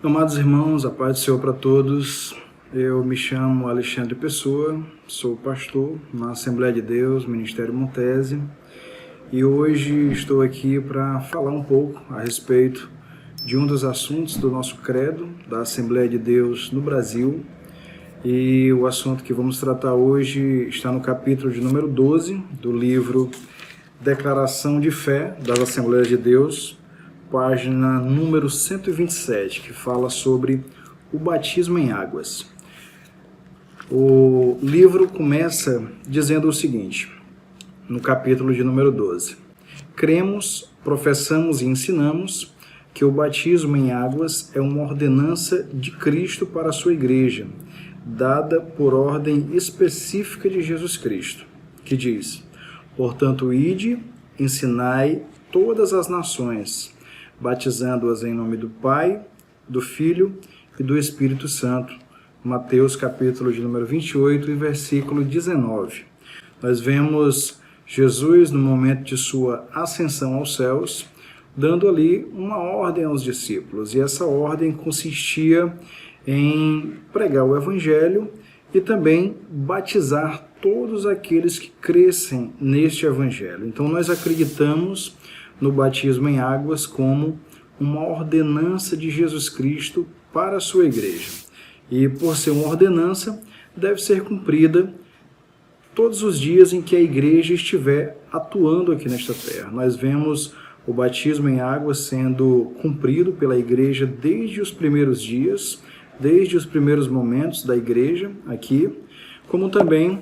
Amados irmãos, a paz do Senhor para todos. Eu me chamo Alexandre Pessoa, sou pastor na Assembleia de Deus, Ministério Montese, e hoje estou aqui para falar um pouco a respeito de um dos assuntos do nosso credo da Assembleia de Deus no Brasil. E o assunto que vamos tratar hoje está no capítulo de número 12 do livro Declaração de Fé das Assembleias de Deus, página número 127, que fala sobre o batismo em águas. O livro começa dizendo o seguinte, no capítulo de número 12: cremos, professamos e ensinamos que o batismo em águas é uma ordenança de Cristo para a sua igreja, dada por ordem específica de Jesus Cristo, que diz: portanto, ide, ensinai todas as nações, batizando-as em nome do Pai, do Filho e do Espírito Santo. Mateus capítulo de número 28 e versículo 19. Nós vemos Jesus no momento de sua ascensão aos céus, dando ali uma ordem aos discípulos, e essa ordem consistia em pregar o Evangelho e também batizar todos aqueles que crescem neste Evangelho. Então nós acreditamos no batismo em águas como uma ordenança de Jesus Cristo para a sua igreja. E por ser uma ordenança, deve ser cumprida todos os dias em que a igreja estiver atuando aqui nesta terra. Nós vemos o batismo em águas sendo cumprido pela igreja desde os primeiros dias, desde os primeiros momentos da igreja aqui, como também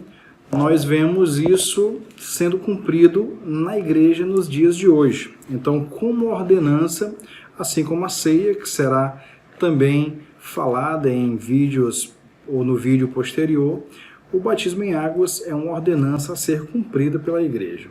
nós vemos isso sendo cumprido na igreja nos dias de hoje. Então, como ordenança, assim como a ceia, que será também falada em vídeos ou no vídeo posterior, o batismo em águas é uma ordenança a ser cumprida pela igreja.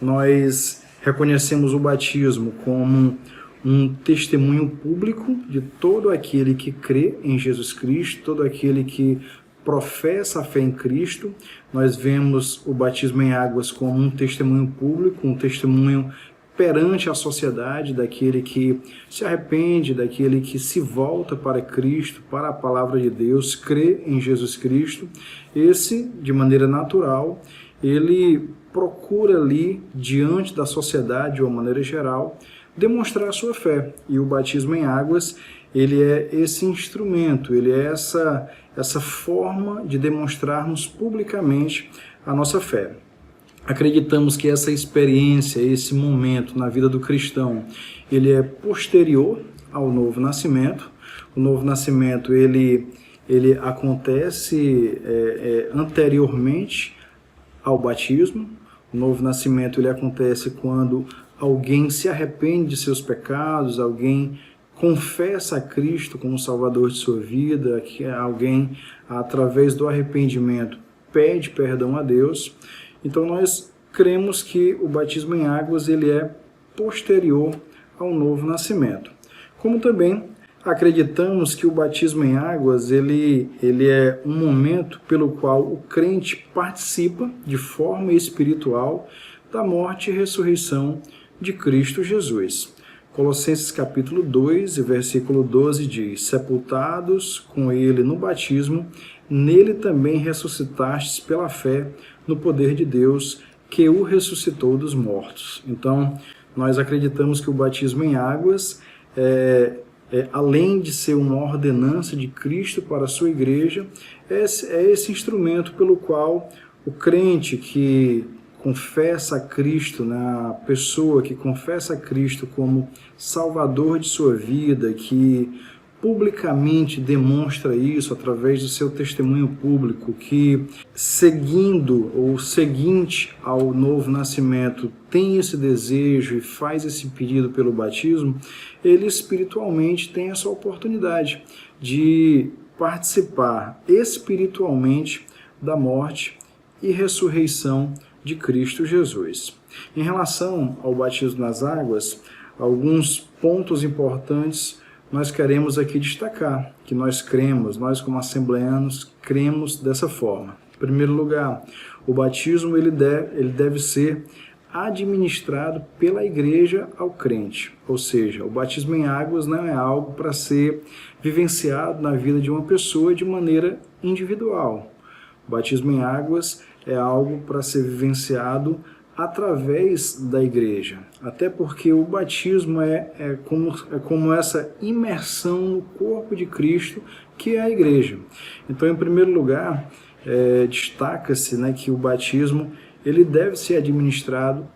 Nós reconhecemos o batismo como um testemunho público de todo aquele que crê em Jesus Cristo, todo aquele que professa a fé em Cristo. Nós vemos o batismo em águas como um testemunho público, um testemunho perante a sociedade daquele que se arrepende, daquele que se volta para Cristo, para a palavra de Deus, crê em Jesus Cristo. Esse, de maneira natural, ele procura ali, diante da sociedade, de uma maneira geral, demonstrar a sua fé. E o batismo em águas, ele é esse instrumento, ele é essa forma de demonstrarmos publicamente a nossa fé. Acreditamos que essa experiência, esse momento na vida do cristão, ele é posterior ao novo nascimento. O novo nascimento, ele acontece anteriormente ao batismo. O novo nascimento, ele acontece quando alguém se arrepende de seus pecados, alguém confessa a Cristo como Salvador de sua vida, que alguém, através do arrependimento, pede perdão a Deus. Então nós cremos que o batismo em águas ele é posterior ao novo nascimento. Como também acreditamos que o batismo em águas ele é um momento pelo qual o crente participa de forma espiritual da morte e ressurreição de Cristo Jesus. Colossenses capítulo 2 e versículo 12 diz: sepultados com ele no batismo, nele também ressuscitastes pela fé no poder de Deus, que o ressuscitou dos mortos. Então, nós acreditamos que o batismo em águas, além de ser uma ordenança de Cristo para a sua igreja, é esse instrumento pelo qual o crente que confessa a Cristo, a pessoa que confessa a Cristo como Salvador de sua vida, que publicamente demonstra isso através do seu testemunho público, que seguindo ou seguinte ao novo nascimento tem esse desejo e faz esse pedido pelo batismo, ele espiritualmente tem essa oportunidade de participar espiritualmente da morte e ressurreição de Cristo Jesus. Em relação ao batismo nas águas, alguns pontos importantes nós queremos aqui destacar, que nós cremos, nós como assembleanos cremos dessa forma. Em primeiro lugar, o batismo ele deve ser administrado pela igreja ao crente. Ou seja, o batismo em águas não é algo para ser vivenciado na vida de uma pessoa de maneira individual. O batismo em águas é algo para ser vivenciado através da igreja. Até porque o batismo é como essa imersão no corpo de Cristo, que é a igreja. Então, em primeiro lugar, destaca-se, né, que o batismo ele deve ser administrado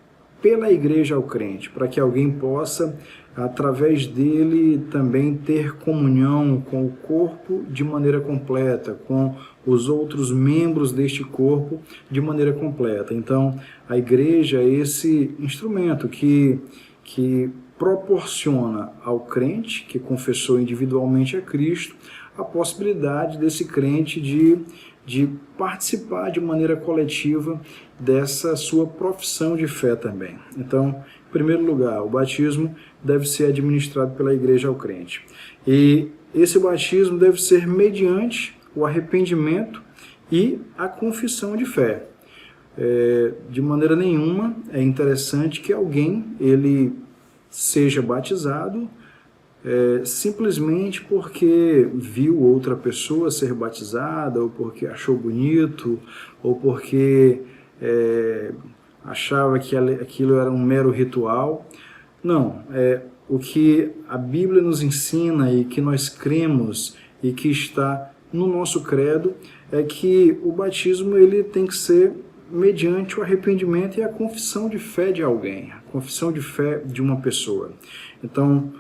pela igreja ao crente, para que alguém possa, através dele, também ter comunhão com o corpo de maneira completa, com os outros membros deste corpo de maneira completa. Então, a igreja é esse instrumento que proporciona ao crente que confessou individualmente a Cristo a possibilidade desse crente de participar de maneira coletiva dessa sua profissão de fé também. Então, em primeiro lugar, o batismo deve ser administrado pela igreja ao crente. E esse batismo deve ser mediante o arrependimento e a confissão de fé. De maneira nenhuma é interessante que alguém ele seja batizado simplesmente porque viu outra pessoa ser batizada, ou porque achou bonito, ou porque achava que aquilo era um mero ritual. Não, o que a Bíblia nos ensina e que nós cremos e que está no nosso credo é que o batismo ele tem que ser mediante o arrependimento e a confissão de fé de alguém, a confissão de fé de uma pessoa. Então,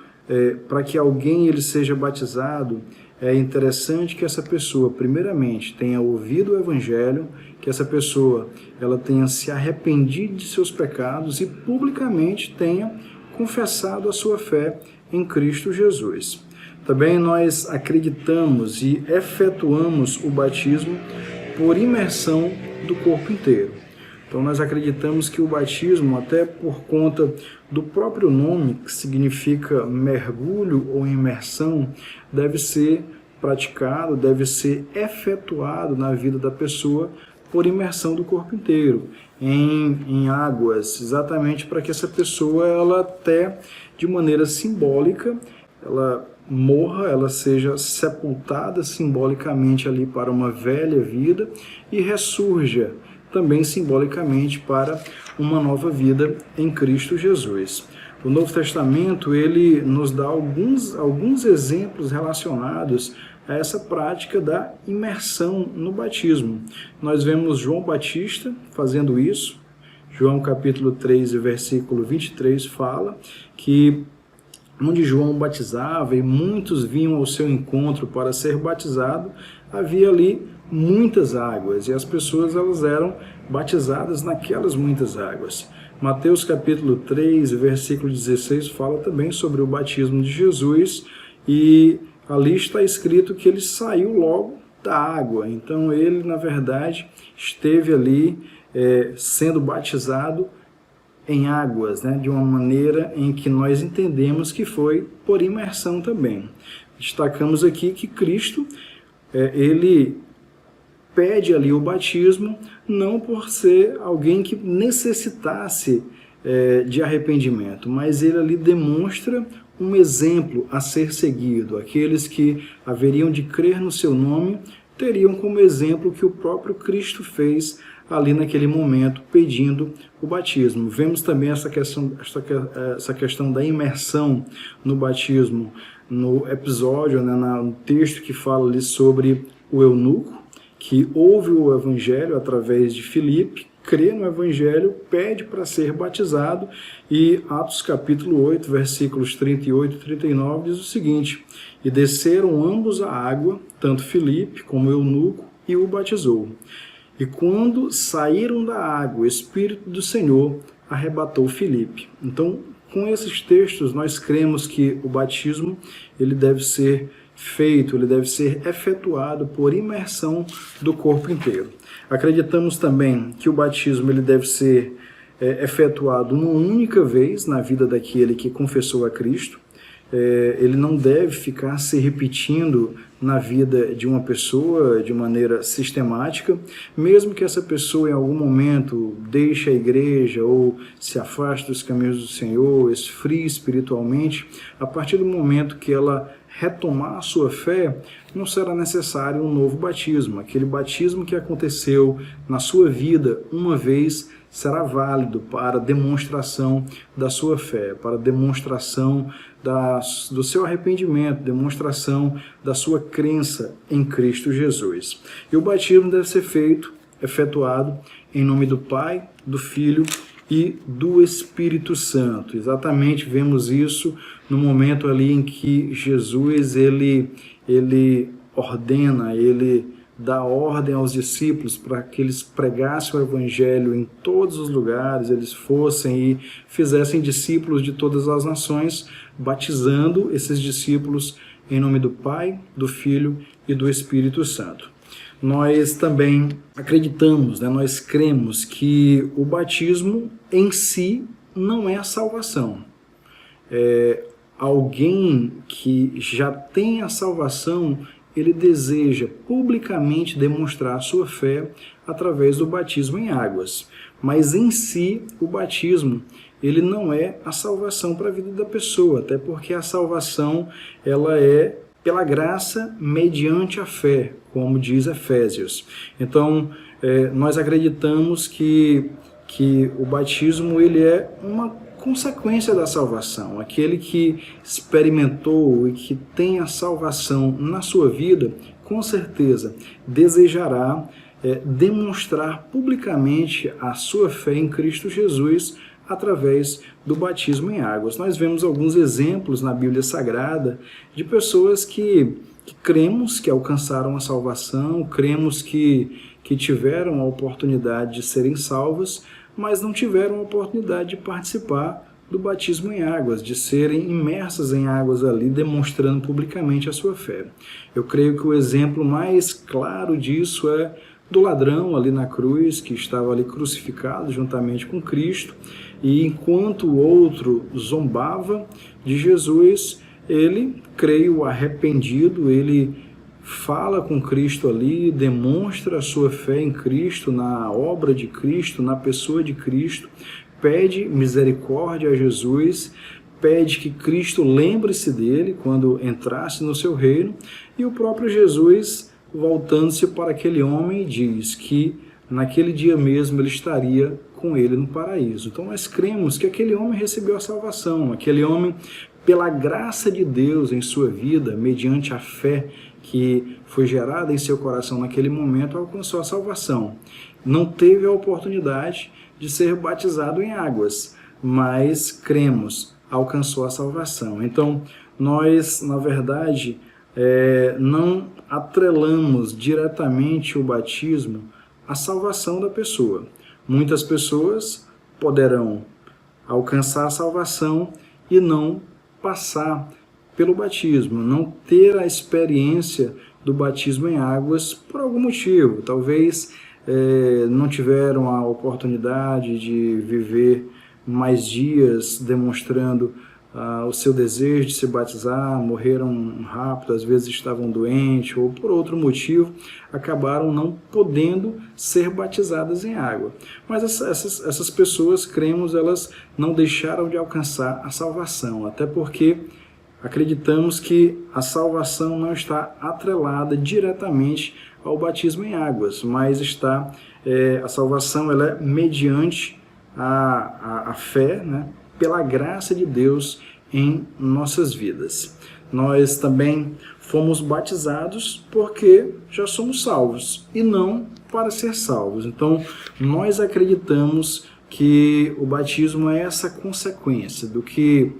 para que alguém ele seja batizado, é interessante que essa pessoa, primeiramente, tenha ouvido o Evangelho, que essa pessoa ela tenha se arrependido de seus pecados e publicamente tenha confessado a sua fé em Cristo Jesus. Também nós acreditamos e efetuamos o batismo por imersão do corpo inteiro. Então nós acreditamos que o batismo, até por conta do próprio nome, que significa mergulho ou imersão, deve ser praticado, deve ser efetuado na vida da pessoa por imersão do corpo inteiro, em águas, exatamente para que essa pessoa, ela até de maneira simbólica, ela morra, ela seja sepultada simbolicamente ali para uma velha vida e ressurja também simbolicamente para uma nova vida em Cristo Jesus. O Novo Testamento ele nos dá alguns exemplos relacionados a essa prática da imersão no batismo. Nós vemos João Batista fazendo isso. João capítulo 3, versículo 23 fala que onde João batizava e muitos vinham ao seu encontro para ser batizado, havia ali muitas águas e as pessoas elas eram batizadas naquelas muitas águas. Mateus capítulo 3, versículo 16 fala também sobre o batismo de Jesus e ali está escrito que ele saiu logo da água. Então ele, na verdade, esteve ali sendo batizado em águas, né, de uma maneira em que nós entendemos que foi por imersão também. Destacamos aqui que Cristo, ele pede ali o batismo não por ser alguém que necessitasse de arrependimento, mas ele ali demonstra um exemplo a ser seguido. Aqueles que haveriam de crer no seu nome teriam como exemplo o que o próprio Cristo fez ali naquele momento, pedindo o batismo. Vemos também essa questão da imersão no batismo, no episódio, né, no texto que fala ali sobre o eunuco, que ouve o Evangelho através de Filipe, crê no Evangelho, pede para ser batizado, e Atos capítulo 8, versículos 38 e 39 diz o seguinte: e desceram ambos à água, tanto Filipe como o eunuco, e o batizou. E quando saíram da água, o Espírito do Senhor arrebatou Filipe. Então, com esses textos, nós cremos que o batismo ele deve ser feito, ele deve ser efetuado por imersão do corpo inteiro. Acreditamos também que o batismo ele deve ser efetuado uma única vez na vida daquele que confessou a Cristo. ele não deve ficar se repetindo na vida de uma pessoa de maneira sistemática, mesmo que essa pessoa em algum momento deixe a igreja ou se afaste dos caminhos do Senhor, esfrie espiritualmente, a partir do momento que ela retomar a sua fé, não será necessário um novo batismo. Aquele batismo que aconteceu na sua vida uma vez será válido para demonstração da sua fé, para demonstração do seu arrependimento, demonstração da sua crença em Cristo Jesus. E o batismo deve ser efetuado em nome do Pai, do Filho e do Espírito Santo. Exatamente, vemos isso no momento ali em que Jesus ele ordena, ele dá ordem aos discípulos para que eles pregassem o Evangelho em todos os lugares, eles fossem e fizessem discípulos de todas as nações, batizando esses discípulos em nome do Pai, do Filho e do Espírito Santo. Nós também acreditamos, nós cremos que o batismo em si não é a salvação. Alguém que já tem a salvação, ele deseja publicamente demonstrar a sua fé através do batismo em águas. Mas em si, o batismo, ele não é a salvação para a vida da pessoa, até porque a salvação ela é pela graça mediante a fé, como diz Efésios. Então, nós acreditamos que o batismo ele é uma consequência da salvação. Aquele que experimentou e que tem a salvação na sua vida, com certeza desejará demonstrar publicamente a sua fé em Cristo Jesus através do batismo em águas. Nós vemos alguns exemplos na Bíblia Sagrada de pessoas que cremos que alcançaram a salvação, cremos que tiveram a oportunidade de serem salvas, mas não tiveram a oportunidade de participar do batismo em águas, de serem imersas em águas ali, demonstrando publicamente a sua fé. Eu creio que o exemplo mais claro disso é do ladrão ali na cruz, que estava ali crucificado juntamente com Cristo, e enquanto o outro zombava de Jesus, ele, creio, arrependido, ele fala com Cristo ali, demonstra a sua fé em Cristo, na obra de Cristo, na pessoa de Cristo, pede misericórdia a Jesus, pede que Cristo lembre-se dele quando entrasse no seu reino, e o próprio Jesus, voltando-se para aquele homem, diz que naquele dia mesmo ele estaria com ele no paraíso. Então nós cremos que aquele homem recebeu a salvação, aquele homem, pela graça de Deus em sua vida, mediante a fé que foi gerada em seu coração naquele momento, alcançou a salvação. Não teve a oportunidade de ser batizado em águas, mas cremos, alcançou a salvação. Então, nós, na verdade, não atrelamos diretamente o batismo à salvação da pessoa. Muitas pessoas poderão alcançar a salvação e não passar pelo batismo, não ter a experiência do batismo em águas por algum motivo. Talvez não tiveram a oportunidade de viver mais dias demonstrando o seu desejo de se batizar, morreram rápido, às vezes estavam doentes ou por outro motivo acabaram não podendo ser batizadas em água. Mas essas pessoas, cremos, elas não deixaram de alcançar a salvação, até porque acreditamos que a salvação não está atrelada diretamente ao batismo em águas, mas a salvação ela é mediante a fé, pela graça de Deus em nossas vidas. Nós também fomos batizados porque já somos salvos e não para ser salvos. Então, nós acreditamos que o batismo é essa consequência do que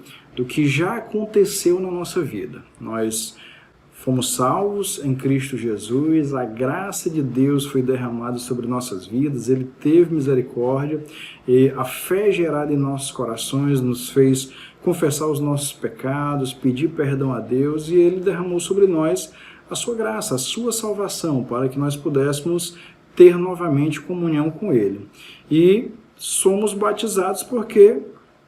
já aconteceu na nossa vida. Nós fomos salvos em Cristo Jesus, a graça de Deus foi derramada sobre nossas vidas, Ele teve misericórdia, e a fé gerada em nossos corações nos fez confessar os nossos pecados, pedir perdão a Deus, e Ele derramou sobre nós a sua graça, a sua salvação, para que nós pudéssemos ter novamente comunhão com Ele. E somos batizados porque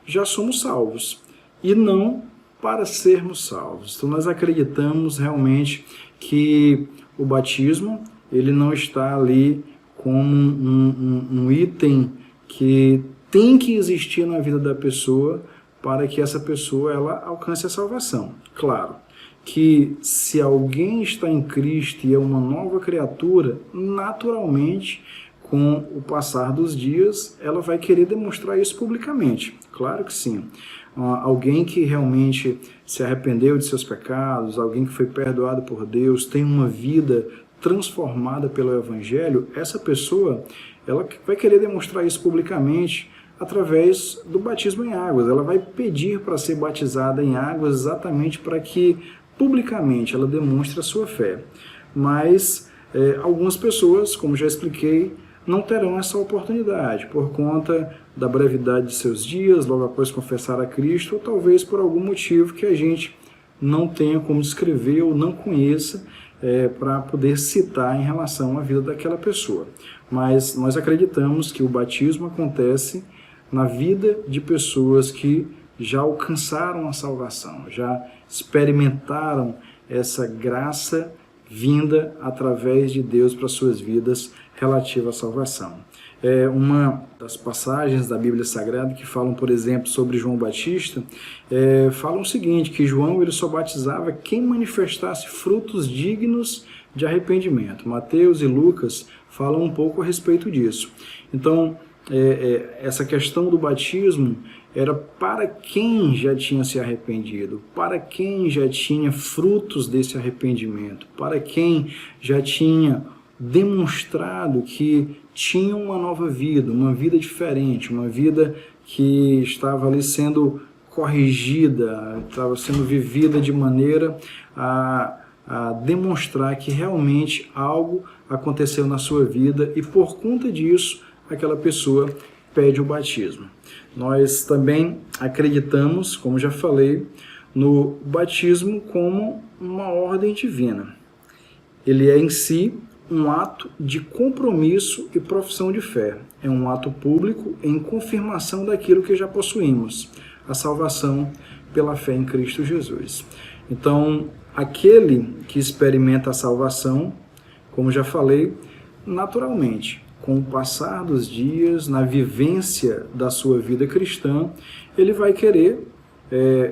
já somos salvos, e não para sermos salvos. Então nós acreditamos realmente que o batismo ele não está ali como um item que tem que existir na vida da pessoa para que essa pessoa ela alcance a salvação. Claro que se alguém está em Cristo e é uma nova criatura, naturalmente, com o passar dos dias, ela vai querer demonstrar isso publicamente. Claro que sim. Alguém que realmente se arrependeu de seus pecados, alguém que foi perdoado por Deus, tem uma vida transformada pelo Evangelho, essa pessoa ela vai querer demonstrar isso publicamente através do batismo em águas. Ela vai pedir para ser batizada em águas exatamente para que publicamente ela demonstre a sua fé. Mas algumas pessoas, como já expliquei, não terão essa oportunidade por conta da brevidade de seus dias, logo após confessar a Cristo, ou talvez por algum motivo que a gente não tenha como descrever ou não conheça para poder citar em relação à vida daquela pessoa. Mas nós acreditamos que o batismo acontece na vida de pessoas que já alcançaram a salvação, já experimentaram essa graça vinda através de Deus para suas vidas relativa à salvação. Uma das passagens da Bíblia Sagrada que falam, por exemplo, sobre João Batista, falam o seguinte, que João ele só batizava quem manifestasse frutos dignos de arrependimento. Mateus e Lucas falam um pouco a respeito disso. Então, essa questão do batismo era para quem já tinha se arrependido, para quem já tinha frutos desse arrependimento, para quem já tinha demonstrado que tinha uma nova vida, uma vida diferente, uma vida que estava ali sendo corrigida, estava sendo vivida de maneira a demonstrar que realmente algo aconteceu na sua vida e por conta disso aquela pessoa pede o batismo. Nós também acreditamos, como já falei, no batismo como uma ordem divina. Ele é em si um ato de compromisso e profissão de fé. É um ato público em confirmação daquilo que já possuímos, a salvação pela fé em Cristo Jesus. Então, aquele que experimenta a salvação, como já falei, naturalmente, com o passar dos dias, na vivência da sua vida cristã, ele vai querer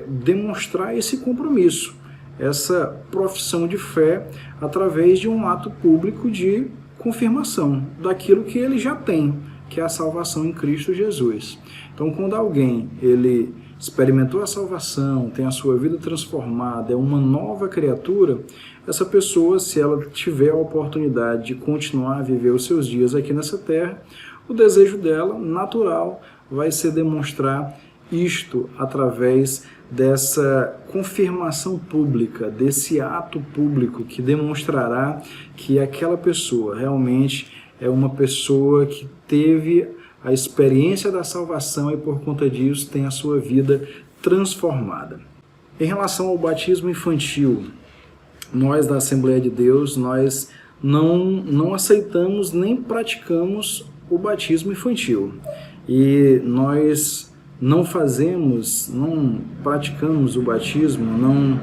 demonstrar esse compromisso, essa profissão de fé, através de um ato público de confirmação daquilo que ele já tem, que é a salvação em Cristo Jesus. Então, quando alguém ele experimentou a salvação, tem a sua vida transformada, é uma nova criatura, essa pessoa, se ela tiver a oportunidade de continuar a viver os seus dias aqui nessa terra, o desejo dela, natural, vai ser demonstrar isto através dessa confirmação pública, desse ato público que demonstrará que aquela pessoa realmente é uma pessoa que teve a experiência da salvação e por conta disso tem a sua vida transformada. Em relação ao batismo infantil, nós da Assembleia de Deus, nós não aceitamos nem praticamos o batismo infantil. E nós não praticamos o batismo, não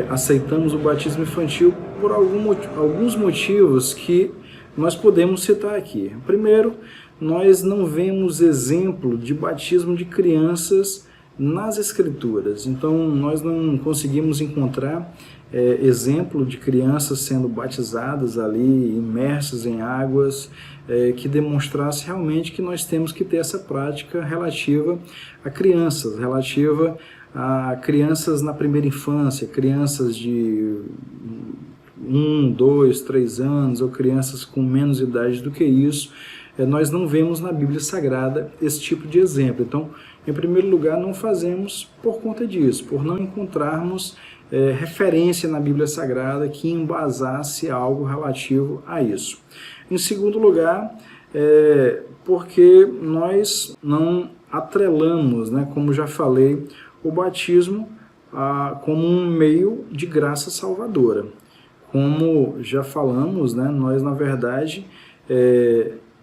aceitamos o batismo infantil por alguns motivos que nós podemos citar aqui. Primeiro, nós não vemos exemplo de batismo de crianças nas Escrituras. Então, nós não conseguimos encontrar exemplo de crianças sendo batizadas ali, imersas em águas, que demonstrasse realmente que nós temos que ter essa prática relativa a crianças, relativa a crianças na primeira infância, crianças de 1, 2, 3 anos, ou crianças com menos idade do que isso. Nós não vemos na Bíblia Sagrada esse tipo de exemplo. Então, em primeiro lugar, não fazemos por conta disso, por não encontrarmos referência na Bíblia Sagrada que embasasse algo relativo a isso. Em segundo lugar, porque nós não atrelamos, como já falei, o batismo como um meio de graça salvadora. Como já falamos, nós, na verdade,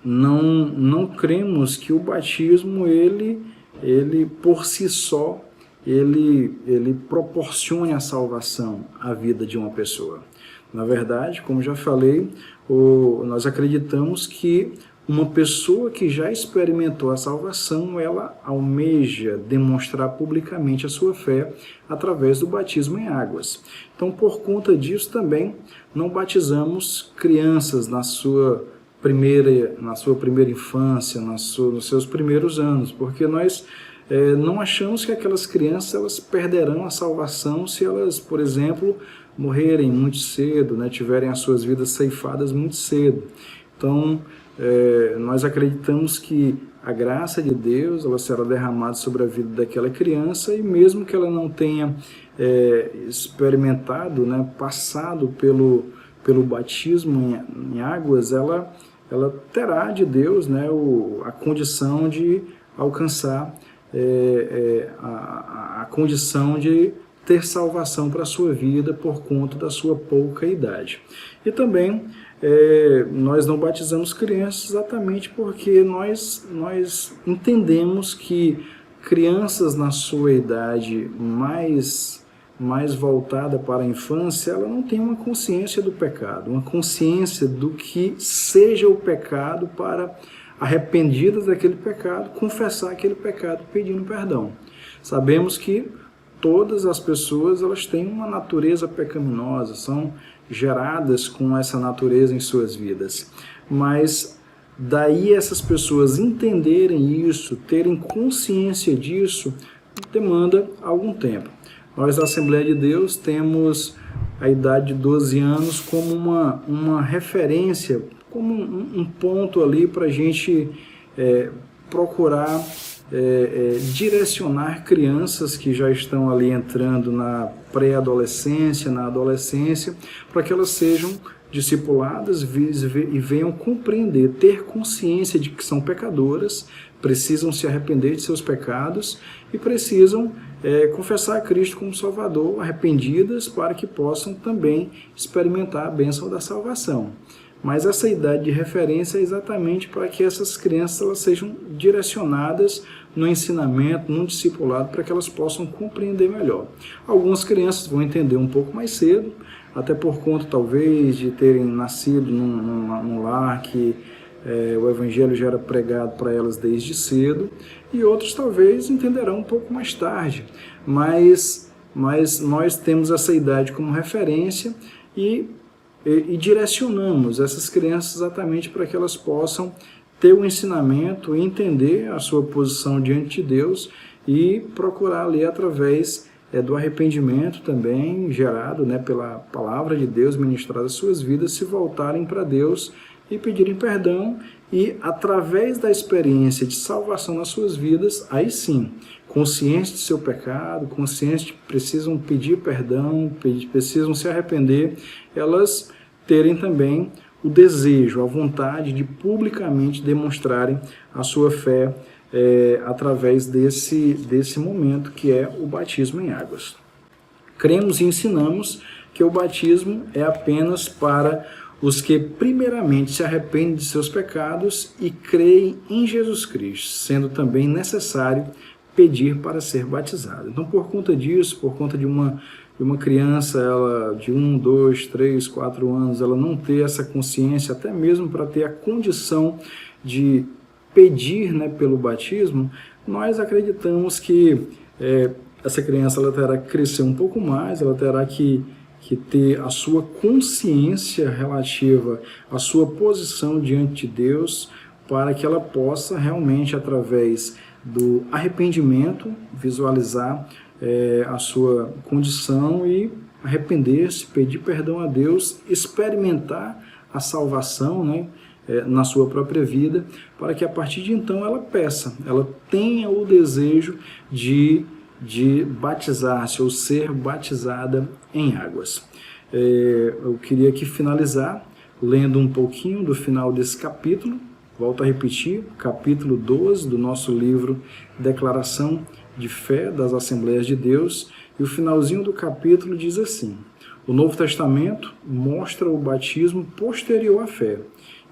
não cremos que o batismo, ele por si só, ele proporcione a salvação à vida de uma pessoa. Na verdade, como já falei, nós acreditamos que uma pessoa que já experimentou a salvação, ela almeja demonstrar publicamente a sua fé através do batismo em águas. Então, por conta disso também, não batizamos crianças na sua primeira infância, nos seus primeiros anos, porque nós não achamos que aquelas crianças elas perderão a salvação se elas, por exemplo, morrerem muito cedo, né, tiverem as suas vidas ceifadas muito cedo. Então, nós acreditamos que a graça de Deus ela será derramada sobre a vida daquela criança e mesmo que ela não tenha experimentado, né, passado pelo batismo em águas, ela terá de Deus, né, a condição de alcançar a condição de ter salvação para a sua vida por conta da sua pouca idade. E também nós não batizamos crianças exatamente porque nós entendemos que crianças na sua idade mais voltada para a infância, ela não tem uma consciência do pecado, uma consciência do que seja o pecado para, arrependidas daquele pecado, confessar aquele pecado pedindo perdão. Sabemos que todas as pessoas elas têm uma natureza pecaminosa, são geradas com essa natureza em suas vidas. Mas daí essas pessoas entenderem isso, terem consciência disso, demanda algum tempo. Nós da Assembleia de Deus temos a idade de 12 anos como uma referência, como um ponto ali para a gente procurar direcionar crianças que já estão ali entrando na pré-adolescência, na adolescência, para que elas sejam discipuladas e venham compreender, ter consciência de que são pecadoras, precisam se arrepender de seus pecados e precisam confessar a Cristo como Salvador, arrependidas, para que possam também experimentar a bênção da salvação. Mas essa idade de referência é exatamente para que essas crianças elas sejam direcionadas no ensinamento, no discipulado, para que elas possam compreender melhor. Algumas crianças vão entender um pouco mais cedo, até por conta talvez de terem nascido num lar que o Evangelho já era pregado para elas desde cedo, e outros talvez entenderão um pouco mais tarde, mas nós temos essa idade como referência e direcionamos essas crianças exatamente para que elas possam ter o ensinamento, entender a sua posição diante de Deus e procurar ali através do arrependimento também gerado, né, pela palavra de Deus ministrada às suas vidas, se voltarem para Deus e pedirem perdão e através da experiência de salvação nas suas vidas, aí sim, conscientes de seu pecado, conscientes de que precisam pedir perdão, precisam se arrepender, elas terem também o desejo, a vontade de publicamente demonstrarem a sua fé através desse momento que é o batismo em águas. Cremos e ensinamos que o batismo é apenas para os que primeiramente se arrependem de seus pecados e creem em Jesus Cristo, sendo também necessário pedir para ser batizado. Então, por conta disso, por conta de uma criança ela de 1, 2, 3, 4 anos, ela não ter essa consciência, até mesmo para ter a condição de pedir, né, pelo batismo, nós acreditamos que essa criança ela terá que crescer um pouco mais, ela terá que ter a sua consciência relativa à sua posição diante de Deus, para que ela possa realmente, através do arrependimento, visualizar a sua condição e arrepender-se, pedir perdão a Deus, experimentar a salvação, né, na sua própria vida, para que a partir de então ela peça, ela tenha o desejo de batizar-se ou ser batizada em águas. Eu queria aqui finalizar lendo um pouquinho do final desse capítulo, volto a repetir, capítulo 12 do nosso livro Declaração de Fé das Assembleias de Deus, e o finalzinho do capítulo diz assim: o Novo Testamento mostra o batismo posterior à fé.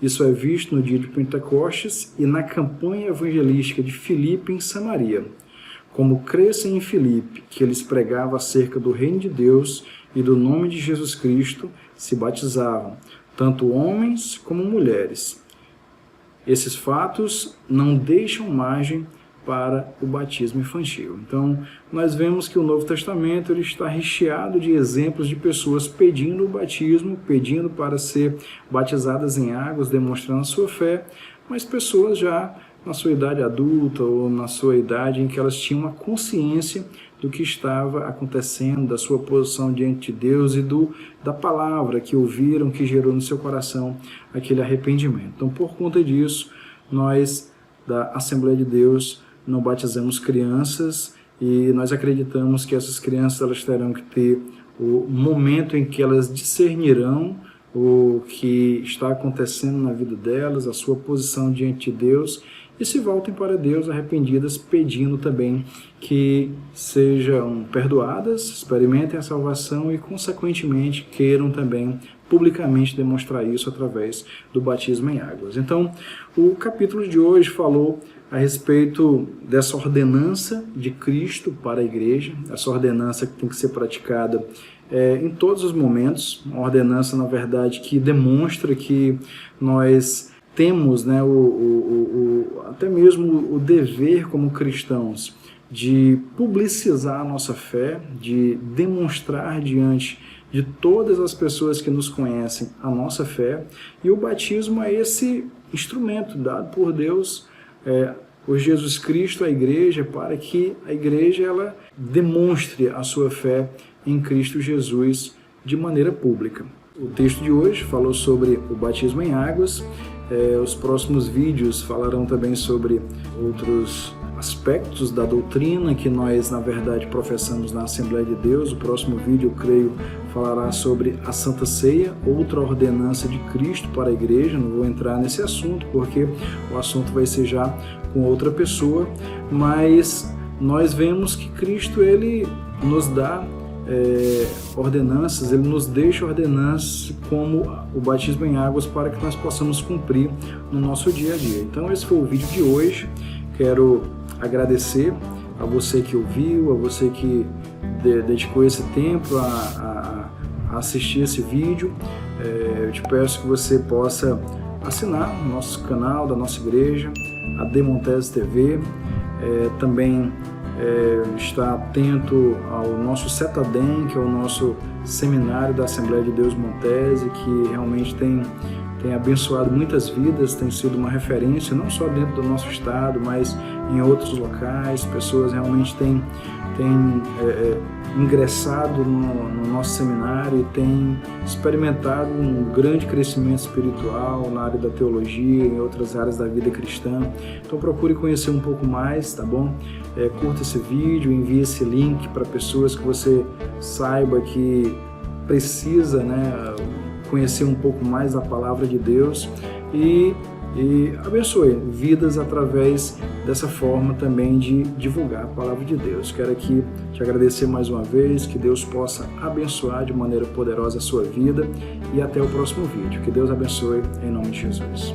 Isso é visto no dia de Pentecostes e na campanha evangelística de Filipe em Samaria. como crescem em Filipe, que eles pregavam acerca do reino de Deus e do nome de Jesus Cristo, se batizavam, tanto homens como mulheres. Esses fatos não deixam margem para o batismo infantil. Então, nós vemos que o Novo Testamento ele está recheado de exemplos de pessoas pedindo o batismo, pedindo para ser batizadas em águas, demonstrando a sua fé, mas pessoas já na sua idade adulta ou na sua idade em que elas tinham uma consciência do que estava acontecendo, da sua posição diante de Deus e da palavra que ouviram, que gerou no seu coração aquele arrependimento. Então, por conta disso, nós da Assembleia de Deus não batizamos crianças e nós acreditamos que essas crianças elas terão que ter o momento em que elas discernirão o que está acontecendo na vida delas, a sua posição diante de Deus, e se voltem para Deus arrependidas, pedindo também que sejam perdoadas, experimentem a salvação e, consequentemente, queiram também publicamente demonstrar isso através do batismo em águas. Então, o capítulo de hoje falou a respeito dessa ordenança de Cristo para a igreja, essa ordenança que tem que ser praticada em todos os momentos, uma ordenança, na verdade, que demonstra que nós temos, né, até mesmo o dever como cristãos de publicizar a nossa fé, de demonstrar diante de todas as pessoas que nos conhecem a nossa fé, e o batismo é esse instrumento dado por Deus, por Jesus Cristo à igreja, para que a igreja ela demonstre a sua fé em Cristo Jesus de maneira pública. O texto de hoje falou sobre o batismo em águas. Os próximos vídeos falarão também sobre outros aspectos da doutrina que nós, na verdade, professamos na Assembleia de Deus. O próximo vídeo, eu creio, falará sobre a Santa Ceia, outra ordenança de Cristo para a igreja. Não vou entrar nesse assunto, porque o assunto vai ser já com outra pessoa, mas nós vemos que Cristo, ele nos dá ordenanças, ele nos deixa ordenanças como o batismo em águas para que nós possamos cumprir no nosso dia a dia. Então esse foi o vídeo de hoje. Quero agradecer a você que ouviu, a você que dedicou esse tempo a assistir esse vídeo. Eu te peço que você possa assinar o nosso canal da nossa igreja, a Demontese TV, também estar atento ao nosso Setadem, que é o nosso seminário da Assembleia de Deus Montese, que realmente tem abençoado muitas vidas, tem sido uma referência não só dentro do nosso estado, mas em outros locais. Pessoas realmente têm ingressado no nosso seminário e têm experimentado um grande crescimento espiritual na área da teologia, em outras áreas da vida cristã. Então procure conhecer um pouco mais, tá bom? Curta esse vídeo, envie esse link para pessoas que você saiba que precisa, né, conhecer um pouco mais da palavra de Deus e abençoe vidas através dessa forma também de divulgar a palavra de Deus. Quero aqui te agradecer mais uma vez, que Deus possa abençoar de maneira poderosa a sua vida e até o próximo vídeo. Que Deus abençoe em nome de Jesus.